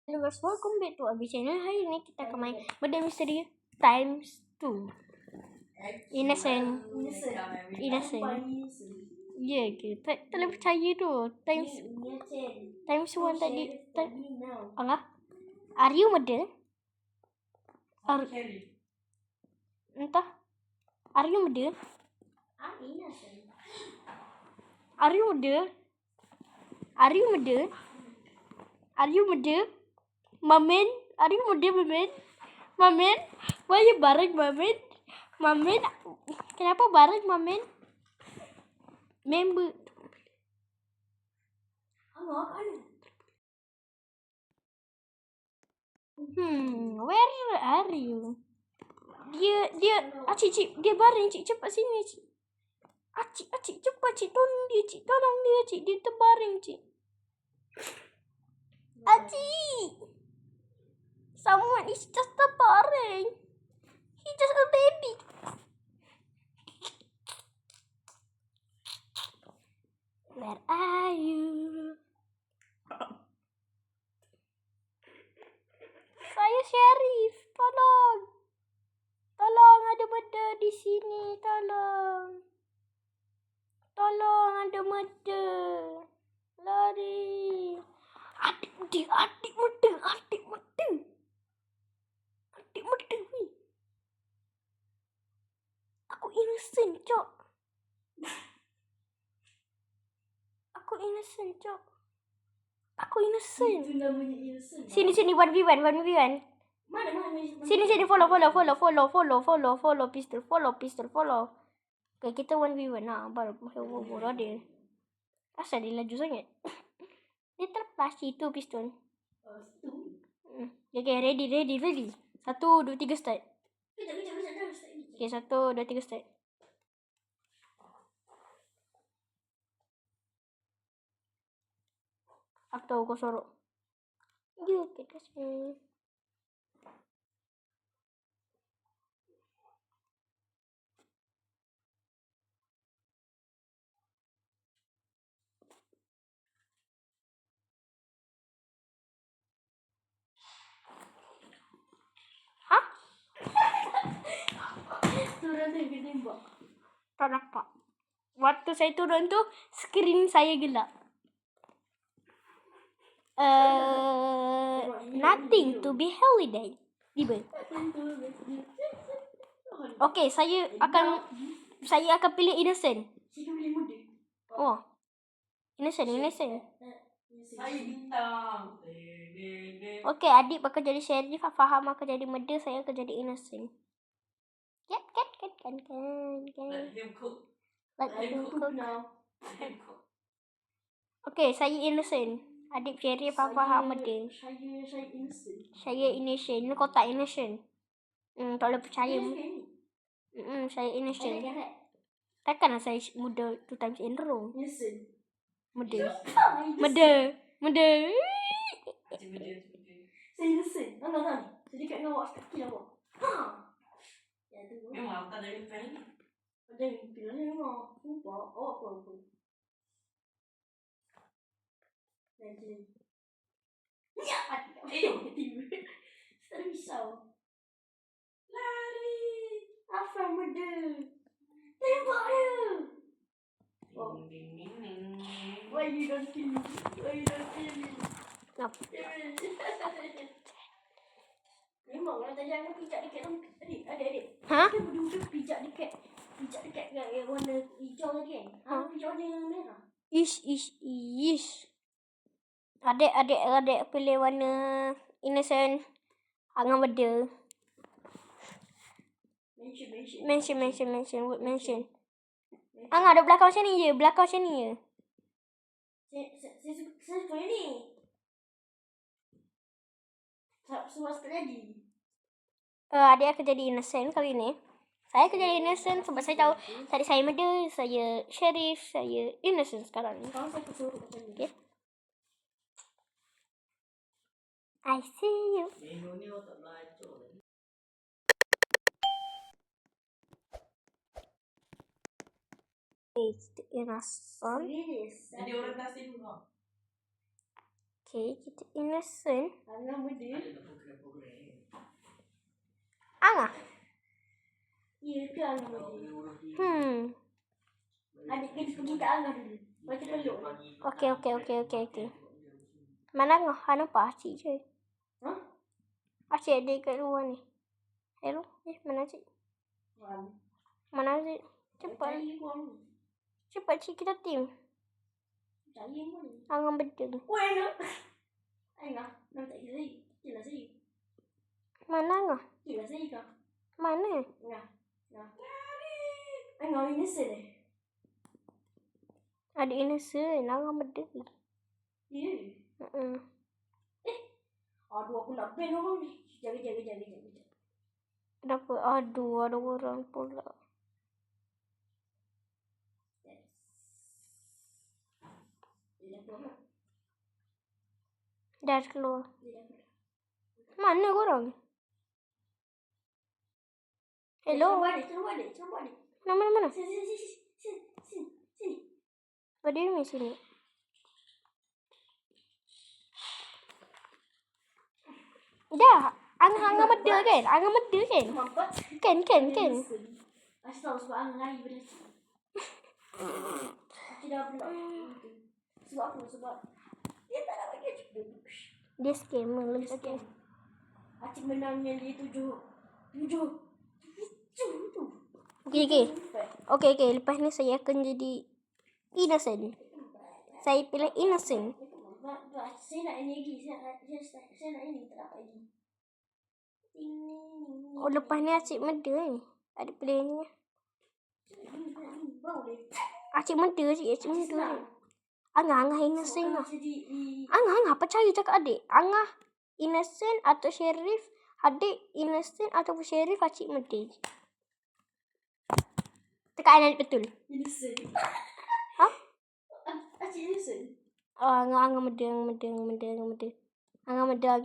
Hello guys, welcome back to our channel. Hari ini kita akan main Murder Mystery times 2. Innocent. Ya ke? Tak boleh percaya tu. Times 1 tadi. Angah? Are you murder? Entah. Are you murder? Are you murder? Are you murder? Are you murder? Mamen, are you murder, Mamen? Mamen, why you bareng, Mamen? Mamen, kenapa bareng, Mamen? Member. Where are you? Dia, Cik, dia bareng, Cik, cepat sini, Cik. Cik, cepat, Cik, tolong dia, Cik, dia terbaring, Cik. Cik, someone is just terbaring. He just a baby. Where are you? Saya Sheriff, tolong ada murder di sini, tolong ada murder, lari. Adik murder, weh. Aku innocent, Cok. Aku innocent. Itu namanya innocent. Sini 1v1. Mana? Sini follow pistol. Okay, kita 1v1 lah. Baru bodoh dia. Asal dia laju sangat. Dia terlepas itu pistol. Okay, ready. 1, 2, 3 start. Okay, 1, 2, 3 start. Aku tahu kau sorok. Ya, kita semua. Hah? Turun tu dia tembak. Tak nampak. Waktu saya turun tu, skrin saya gelap. Nothing to be holiday. Tiba. Okay, saya akan pilih innocent. Oh. Innocent. Saya bintang. Okay, adik bakal jadi sheriff, Faham akan jadi murder, saya akan jadi innocent. Kan. Let him cook now. Okay, saya innocent. Adik sheriff, Faham murder. Saya innocent. Kau tak innocent. Tak boleh percaya. Saya innocent. Takkanlah saya murder 2 times in a row. Murder. Saya innocent. Nampak. Jadi kat dengan awak kaki lah, awak. Ya tu. Memang tak ada mimpi lagi. Ada mimpi lagi memang. Sumpah. Awak apa? Nanti. Ya! Tiba. Saya risau. Lari. Apa murder? Tembak dia. Why you don't kill me? Kenapa? Memang orang tadi aku pijak dekat adik. Ha? Kita berdua pijak dekat warna hijau tadi kan? Aku pijak warna merah. Ish. Adik pilih warna innocent. Angan beda. Mention. Angan ada belakang macam ni je. Saya suka ni. Semua sekali. Adik akan jadi innocent kali ni. Saya akan jadi innocent sebab saya tahu tadi saya murder, saya sheriff, saya innocent sekarang ni. Okay. I see you. It's the innocent. Jadi orientasi dulu. Okay, kita innocent. Nama dia. Angah. Ya ke Angah dia? Adik kita pergi ke Angah dulu. Macam peluk. Okay. Mana Angah? Nampak Acik je. Hah? Acik ada kat luar ni. Hello? Mana Acik? Mana Acik? Cepat. Cepat Cik, kita team. Angah bedeng. Oh, Angah. Nampak saya. Kira saya. Mana Angah? Kira saya kah? Mana? Angah innocent eh? Adik innocent. Angah bedeng. Ya. Aduh, aku nak ban orang ni. Jaga. Kenapa? Aduh, ada orang pula. Dah keluar. Mana korang? Hello? Coba balik. Mana? Sini. Berdiri sini. Dah. Angah medal kan? Mampat. Kan. Asyik tahu sebab Angah lari berlaki. Asyik dah pula. Sebab apa? Sebab dia tak nak bagi Acik duduk. Dia scammer lagi. Acik menang yang dia 7. Okay. Lepas ni saya akan jadi innocent. Saya pilih innocent. Saya nak ini lagi. Saya nak ini. Tak dapat lagi. Oh, lepas ni Acik medal ni. Ada pilih ni. Acik medal. Angah innocent lah. Angah percaya cakap adik. Angah innocent atau sheriff. Adik innocent ataupun sheriff, Acik medal. Tekan adik betul. Innocent. Hah? Acik innocent. Oh, Angah medal. Angah medal.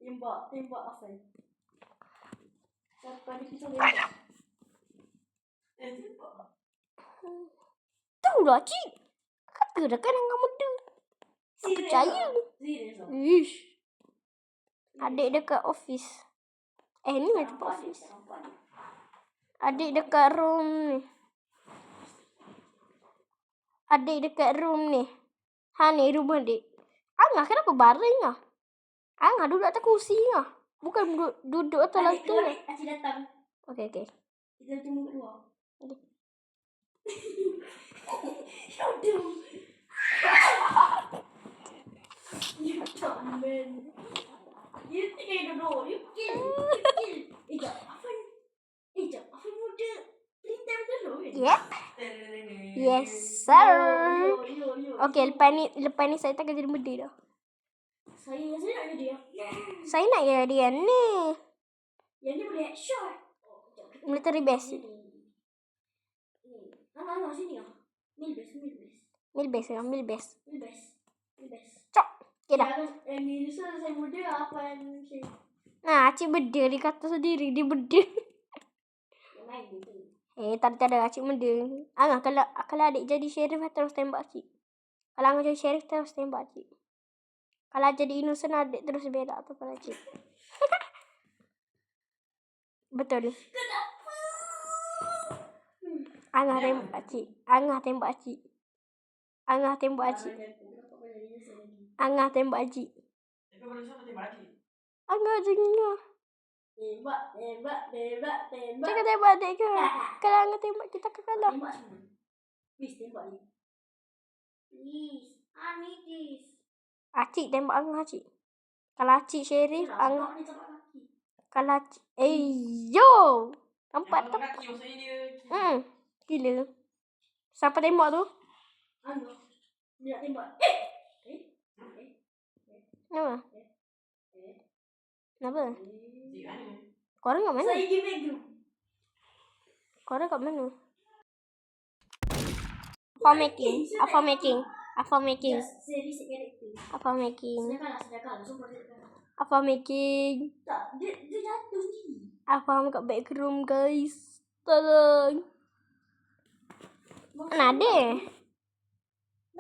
Tembak Afan. Siapa dia pisau tembak? Tembak. Tahu lah Cik. Kata dah kan Angah medal. Tak percaya. Ish. Adik dekat office. Ni tempat office. Adik dekat room ni. Ni rumah adik. Angah kenapa baring lah? Angah duduk atas kursi lah. Bukan duduk atas lantai. Acik datang. Okay. Kita tunggu kat luar. Okay. You don't, man. You think I don't know. You kill. Jap. Afan muda. Perintah dulu. Yep. Yes, sir. Yo. Okay, lepas ni saya tak kerja di benda dah. Saya nak jadi dia. Saya nak jadi yang ni. Yang ni boleh headshot. Military base. Angah sini ah. Mil base. Cok. Okay dah. Ni saya muda apa saya. Nah, Acik beda. Dia kata sendiri. Dia beda. Tak ada. Acik beda. Angah, kalau adik jadi sheriff, terus tembak Acik. Kalau Angah jadi sheriff, terus tembak Acik. Kalau jadi innocent, adik terus berak tu pada Acik. Betul. Kenapa? Angah tembak Acik. Angah tembak Acik. Angah tembak Acik. Angah jengah. Tembak. Jangan tembak adik ke? Kalau Angah tembak, kita akan kalah. Tembak semua. Please tembak ni. Please. I need this. Acik tembak Angah, Acik. Kalau Acik sheriff, Angah. Kalau Acik. Yo! Nampak tak? Gila. Siapa tembak tu? Angah. Dia nak tembak. Kenapa? Korang kat mana? Saya pergi backroom. Korang kat mana? Apa making? Saya reset karakter. Apa making? Sudah kalah. Sumpah saya kalah. Apa making? Tak, dia jatuh sendiri. Apa kat backroom, guys? Tolong. Mana ada?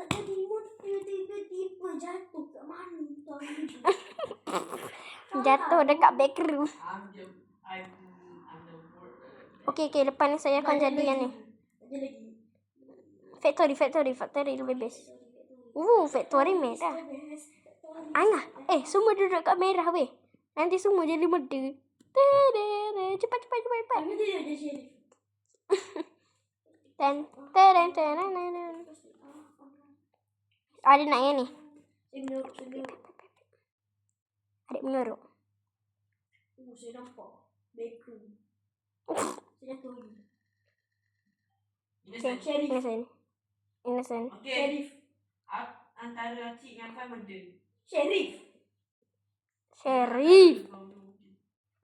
nak jadi motor tiba-tiba jatuh kat mana tahu. Jatuh dekat bakery. Okey, lepas ni saya akan jadi yang ni. Ada lagi. Factory lebih best. Factory merah. Angah, semua duduk kat merah weh. Nanti semua jadi meda. Cepat. Kami dia jadi Sherif. Ten. Ada nak yang ni. Saya Adik menyorok. saya nampak bakery. Saya jatuh. Okay, innocent. Okey. Sherif. Antara Cik dengan Fan benda. Sherif.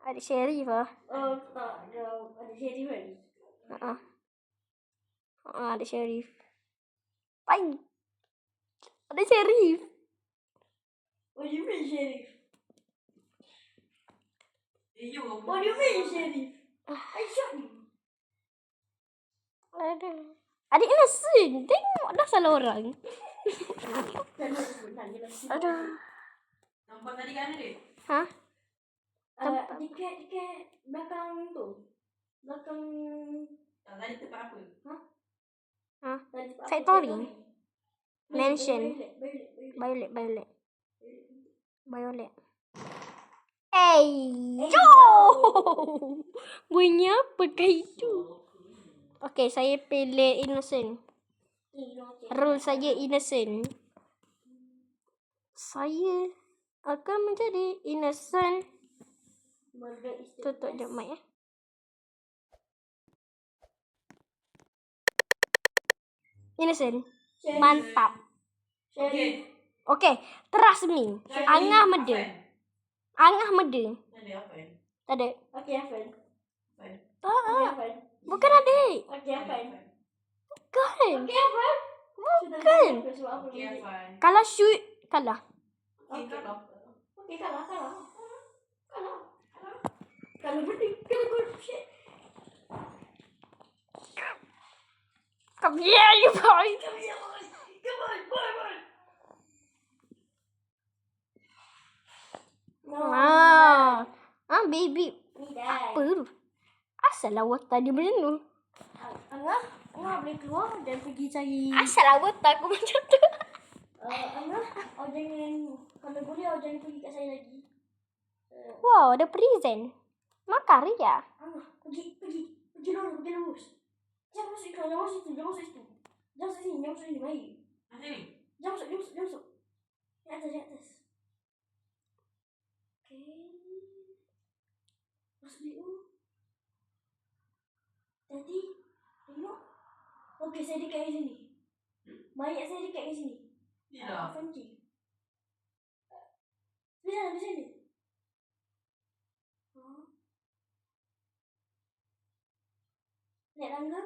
Adik Sherif lah. Tak ada Sherif kan? Adik Sherif. Baik. Adik Sherif. What do you mean Sherif? What What do you mean Sherif? I shot you. Aduh. Adik innocent. Tengok dah salah orang. Aduh. Nampak tadi kan dia? Ha? Dekat belakang tu. Belakang Tadi tempat apa? tadi apa? Factory. Mansion. Violet. Violet. Jo! Bunyi apakah itu? Okey, saya pilih innocent. Rule saya innocent. Saya akan menjadi innocent. Tutup je mic . Innocent. Mantap. Okey. Okey, trust me. Angah meda. Ada apa? Tak ada. Okay, Afan. Bukan adik. Okay, Afan. Bukan. Okay, Afan. Bukan. Okey, Afan. Kalau shoot, kalah. Okey, kalau. Okay, kalah. Kalau berdua, kalau shit. Come here, you boy. Come on, boy. No. Baby. Ni dah. Apa tu? Asal awak tadi macam tu? Angah boleh keluar dan pergi cari. Asal awak tak aku macam tu? Angah, awak jangan, kalau boleh awak jangan pergi kat saya lagi. Wow, ada present. Makar ya? Angah, pergi lurus. Jangan masuk iklan, jangan masuk situ. Jangan masuk sini, baik. Sini. Jangan masuk. Di atas. Okay. Masuk dulu. Tadi, tengok. Okay, saya dekat kat sini. Mayat saya dekat kat sini. Tidak. Fancy. Di sini. Naik tangga.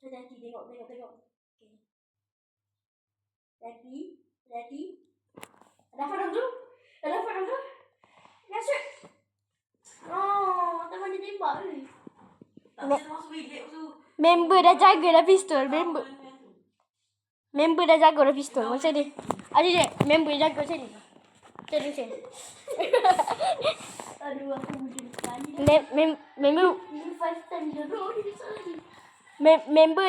Hati-hati, tengok. Okay. Hati. Ada apa dong tu? Masuk. Oh, tak boleh tembak ni. Tak boleh masuk bilik tu. Member dah jaga dah pistol. Member dah jaga dah pistol. Macam ni. Adik, member jaga macam ni. Macam ni. Aduh, aku bujuk sekali. Member Ini 5 time dulu ni sorry. member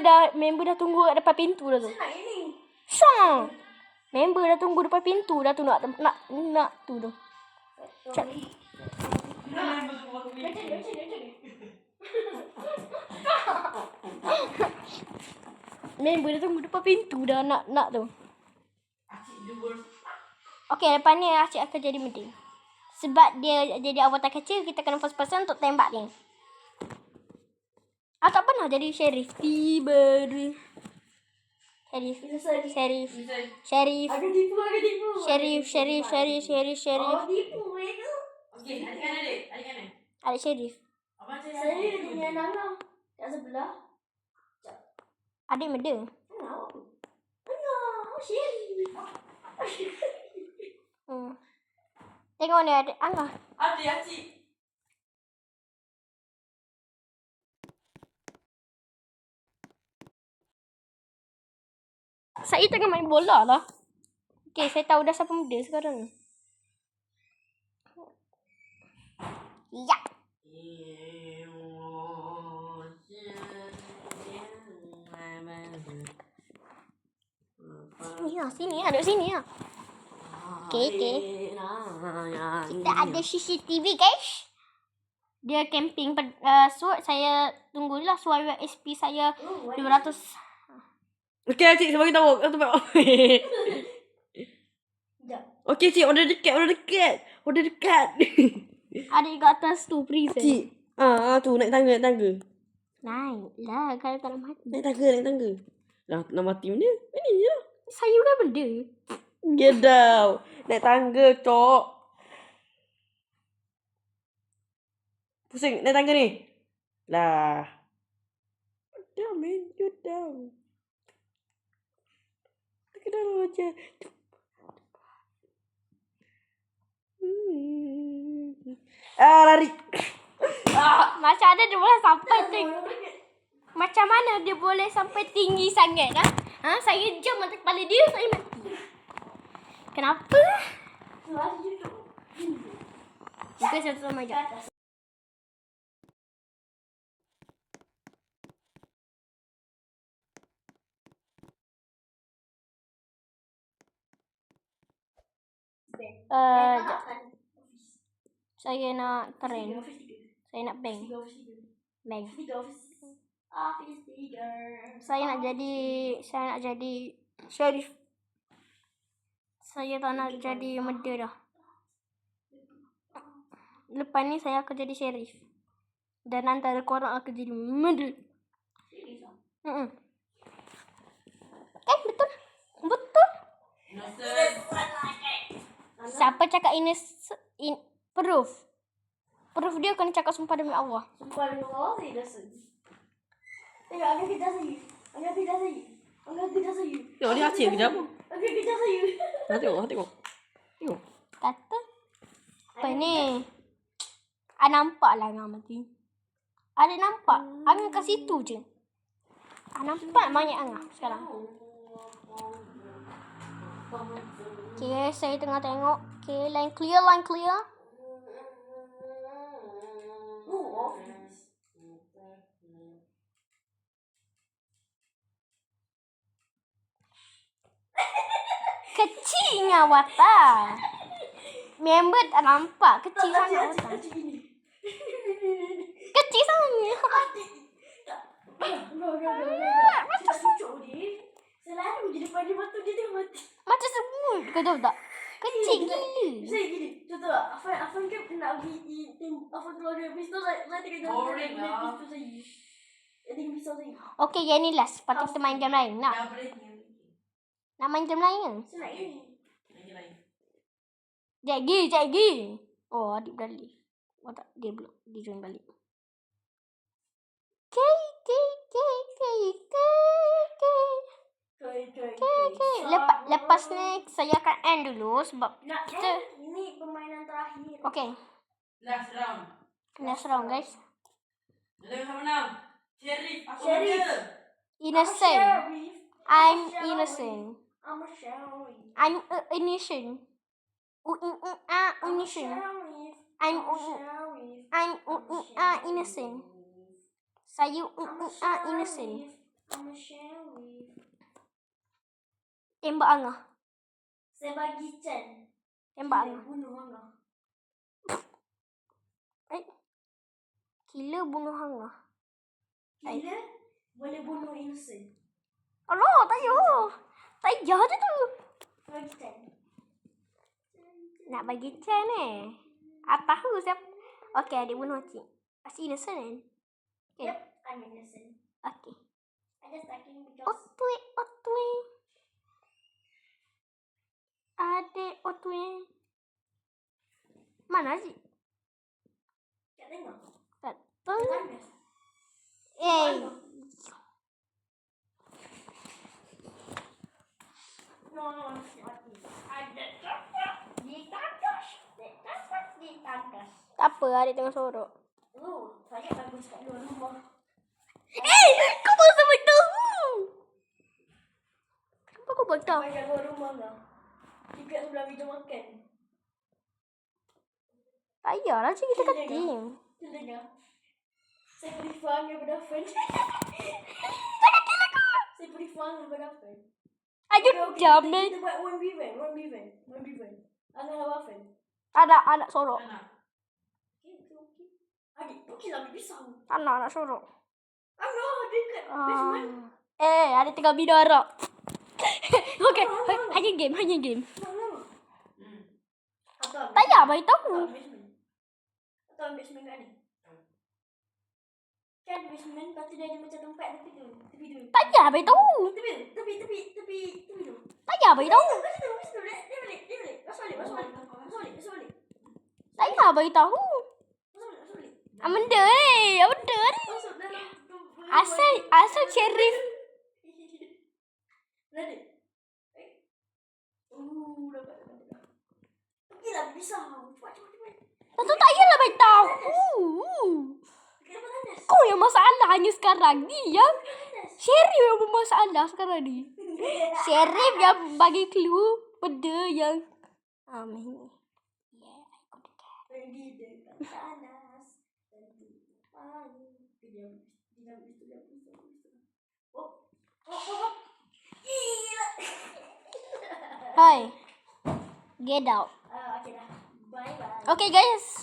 dah tunggu kat depan pintu dah tu. Saya nak ini. Syang. Member dah tunggu depan pintu dah tu nak tu tu. Sorry. Nak masuk masuk bilik. Macam ni. Member dah tunggu depan pintu dah nak tu. Acik jumpa. Okey, lepas ni Acik akan jadi mending. Sebab dia jadi avatar kecil, kita kena first person untuk tembak dia. Tak pernah jadi sheriff. Tiba dia. Sheriff. Aku tipu. Sheriff. Oh, tipu mereka. Okey, adik kanan. Adik sheriff. Abang cakap Saya dengan Nana kat sebelah. Adik meda. Nana, Sherry. Tengok ni adik Angah. Adik, Acik. Saya tengah main bola lah. Okay, saya tahu dah siapa muda sekarang. Ya. Sini lah. Duduk sini lah. Okay. Kita ada CCTV, guys. Dia camping. Saya tunggulah suara SP saya 200. Okey, cik, saya bagi tahu. Okey, cik, order dekat. Ada kat atas tu, freezer. Cik, tu naik tangga. Naik lah, kalau tak nak mati. Naik tangga. Nak mati mana? Ini je. Saya bukan benda. Get down. Naik tangga, cok. Pusing, naik tangga ni. Lah. Down, man. You're down. Ke dalam je. Lari. Macam mana dia boleh sampai Macam mana dia boleh sampai tinggi sangat saya jam mata kepala dia, saya mati. Kenapa? Bukan satu sama je. Saya nak keren. Saya nak bank. Saya nak jadi sheriff. Saya tak nak jadi murder dah. Lepas ni saya akan jadi sheriff. Dan antara korang akan jadi murder. Kan betul? Siapa cakap proof dia kena cakap sumpah demi Allah. Sumpah demi Allah, saya dah sedih. Tengok, akan kejar saya. Tengok dia acik kejap. Akan kejar saya. Tengok. Kata apa ni? Nampak lah Angah mati. Ada nampak? Angah kat situ je. Nampak banyak Angah sekarang. Okay, saya tengah tengok. Okay, line clear. Kecilnya watak. Member tak nampak. Kecil sangat watak. Kecil sangat. Macam cucuk dia. Selalu je depan dia batu dia tengok mati. Macam semut. Kau tahu tak? Kecil gila. Saya gini. Contoh tak? Afan kan nak pergi Afan keluar dari pistol. Saya tengah jalan pistol saya. Dia tengok pistol saya. Okay, yang ni last. Lepas tu kita main game lain. Nak main game lain ke? Saya nak ini. Sekejap lagi. Oh, adik balik. Oh tak, dia belum. Dia join balik. Lepas ni saya akan end dulu sebab kita ini permainan terakhir. Okay. Last round guys. Sheriff. Innocent. I'm innocent. I'm a sheriff. I'm innocent. Innocent. Saya innocent. I'm a sheriff. Tembak Angah. Saya bagi Chen. Tembak Angah. Bunuh Angah. Killer bunuh Angah. Killer boleh bunuh innocent. Alah, tak payah. Tak payah je tu. Bagi Chen. Nak bagi Chen tahu siapa. Okay, adik bunuh cik. Pasti innocent kan? Okay. Yep, I'm innocent. Okay. I just talking because Otwe. Adik Otwe. Mana sih? tak tengok. Tak tahu. Panas. No, mati. Ada cakap di tandas. Tak apa, adik tengah sorok. Saya bagus kat luar rumah. Kau baru sampai tahu. Kenapa kau kau tahu. Banyak luar rumah lah. Dekat sebelah meja makan. Tak payahlah macam kita kat Boleh tim. Dengar. Saya prefer daripada Fan. Saya prefer daripada Fan. Ayo jam ni. Kita buat 1v1. Angah lawan Fan. Ada anak sorok. Anak. Okay. Adik, pergilah ambil pisau. Anak sorok. Angah, dekat basement. Ada tengah bidara. Okey, hanya game. Angah. Atau Tak payah bagi tahu. Atau basement kat ni. Kan basement, lepas tu dia ada macam tempat tepi tu. Tak payah bagi tahu. Tepi tu. Tak payah bagi tahu. Kat situ. Dia balik. Masuk balik. Tak payah bagi tahu. Benda ni. Masuk dalam tu. Asal Sheriff. Ready? Dapat. Pergilah pisau. Cepat. Tak tahu tak payahlah bagi tahu. Pergi dapat tandas. Kau yang masalahnya sekarang ni yang Sheriff yang bermasalah sekarang ni. Sheriff yang bagi clue benda yang ni. Pergi dekat tandas. Diam. Oh. Gila. Hai. Get out. Okay dah. Bye. Okay guys.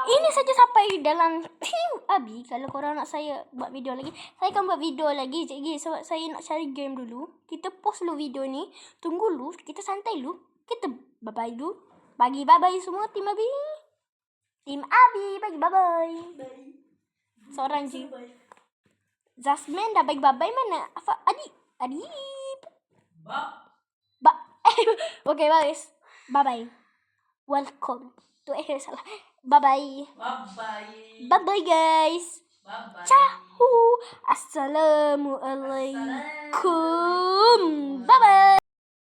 Ini saja sampai dalam Abi. Kalau korang nak saya buat video lagi, saya akan buat video lagi sekejap lagi. Sebab saya nak cari game dulu. Kita post dulu video ni. Tunggu dulu. Kita santai dulu. Kita bye-bye dulu. Bagi bye-bye semua tim Abi. Tim Abi bagi bye-bye. Seorang je. Zasmin dah bagi bye-bye mana? Adib. Okay guys. Bye-bye. Welcome to salah. Bye-bye. Bye-bye. Bye-bye guys. Bye-bye. Ciao. Assalamualaikum. Bye-bye.